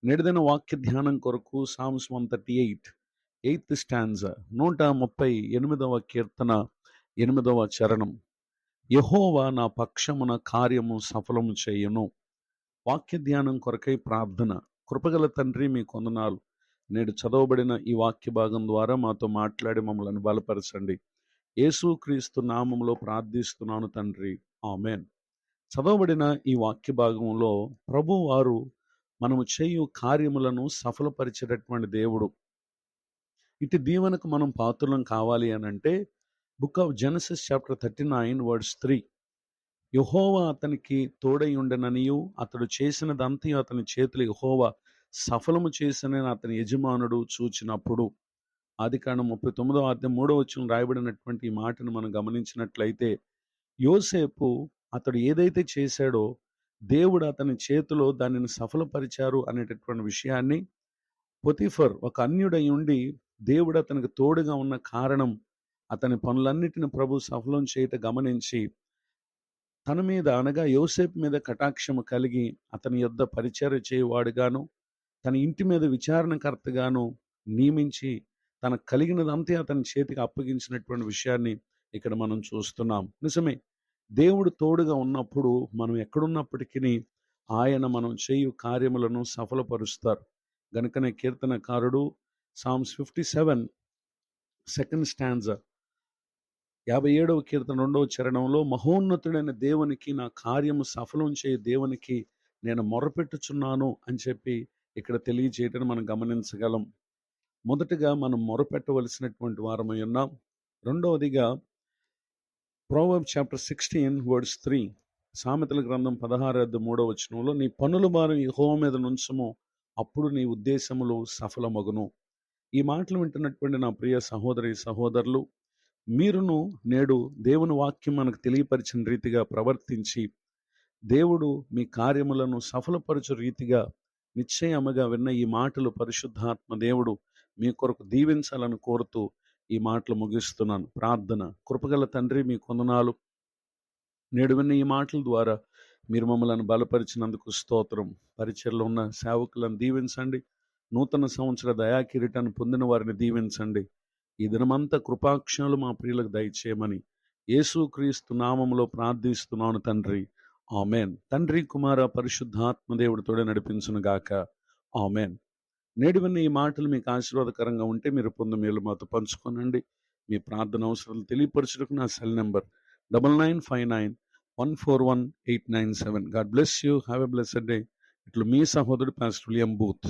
నేటిదిన వాక్య ధ్యానం కొరకు సామ్స్ 138 ఎయిత్ స్టాంజా 138వ కీర్తన 8వ చరణం. యెహోవా నా పక్షమున కార్యము సఫలము చేయును. వాక్య ధ్యానం కొరకై ప్రార్థన. కృపగల తండ్రి, మీ కొందనాలు. నేడు చదవబడిన ఈ వాక్య భాగం ద్వారా మాతో మాట్లాడి మమ్మల్ని బలపరచండి. యేసుక్రీస్తు నామములో ప్రార్థిస్తున్నాను తండ్రి, ఆమెన్. చదవబడిన ఈ వాక్య భాగంలో ప్రభువారు మనము చేయు కార్యములను సఫలపరిచేటటువంటి దేవుడు. ఇటు దీవెనకు మనం పాత్రులం కావాలి అని అంటే book of Genesis chapter 39 verse 3, యెహోవా అతనికి తోడై ఉండెననియు అతడు చేసినదంతయు అతని చేతులు యెహోవా సఫలము చేసినని అతని యజమానుడు చూచినప్పుడు. ఆదికాండం 39వ అధ్యాయం 3వ వచనం రాయబడినటువంటి ఈ మాటను మనం గమనించినట్లయితే, యోసేపు అతడు ఏదైతే చేశాడో దేవుడు అతని చేతిలో దానిని సఫలపరిచారు అనేటటువంటి విషయాన్ని పొతిఫర్ ఒక అన్యుడై ఉండి దేవుడు అతనికి తోడుగా ఉన్న కారణం అతని పనులన్నిటిని ప్రభు సఫలం చేయట గమనించి తన మీద అనగా యోసేపు మీద కటాక్షము కలిగి అతని యొద్ద పరిచర్య చేయువాడుగాను తన ఇంటి మీద విచారణకర్తగాను నియమించి తనకు కలిగినదంతే అతని చేతికి అప్పగించినటువంటి విషయాన్ని ఇక్కడ మనం చూస్తున్నాం. నిజమే, దేవుడు తోడుగా ఉన్నప్పుడు మనం ఎక్కడున్నప్పటికీ ఆయన మనం చేయు కార్యములను సఫలపరుస్తారు. గనుకనే కీర్తనకారుడు సామ్స్ 57 సెకండ్ స్టాంజా 57వ కీర్తన 2వ చరణంలో, మహోన్నతుడైన దేవునికి, నా కార్యము సఫలం చేయ దేవునికి నేను మొరపెట్టుచున్నాను అని చెప్పి ఇక్కడ తెలియజేయటం మనం గమనించగలం. మొదటగా మనం మొరపెట్టవలసినటువంటి వారమై ఉన్నాం. రెండవదిగా Proverbs chapter 16 verse 3, సామెతల గ్రంథం 16:3 వచనంలో, నీ పనుల భారం యెహోవా మీద నుంచుము, అప్పుడు నీ ఉద్దేశములు సఫలమగును. ఈ మాటలు వింటున్నటువంటి నా ప్రియ సహోదరి సహోదరులు, మీరును నేడు దేవుని వాక్యం మనకు తెలియపరిచిన రీతిగా ప్రవర్తించి దేవుడు మీ కార్యములను సఫలపరచు రీతిగా నిశ్చయముగా విన్న ఈ మాటలు పరిశుద్ధాత్మ దేవుడు మీ కొరకు దీవించాలని కోరుతూ ఈ మాటలు ముగిస్తున్నాను. ప్రార్థన. కృపగల తండ్రి, మీ కొందనాలు. నేడు విన్న ఈ మాటల ద్వారా మీరు మమ్మల్ని బలపరిచినందుకు స్తోత్రం. పరిచర్లో ఉన్న సేవకులను దీవించండి. నూతన సంవత్సర దయాకిరీటాన్ని పొందిన వారిని దీవించండి. ఈ దినమంతా కృపాక్షణలు మా ప్రియులకు దయచేయమని యేసుక్రీస్తు నామములో ప్రార్థిస్తున్నాను తండ్రి, ఆమెన్. తండ్రి, కుమార, పరిశుద్ధాత్మదేవుడితోడే నడిపించును గాక, ఆమెన్. నేడు విన్న ఈ మాటలు మీకు ఆశీర్వాదకరంగా ఉంటే మీరు పొందు మేలు మాతో పంచుకోనండి. మీ ప్రార్థన అవసరాలు తెలియపరచుటకు నా cell number 9959141897. God bless you. Have a blessed day. ఇట్లు మీ సహోదరుడు పాస్టర్ విలియం బూత్.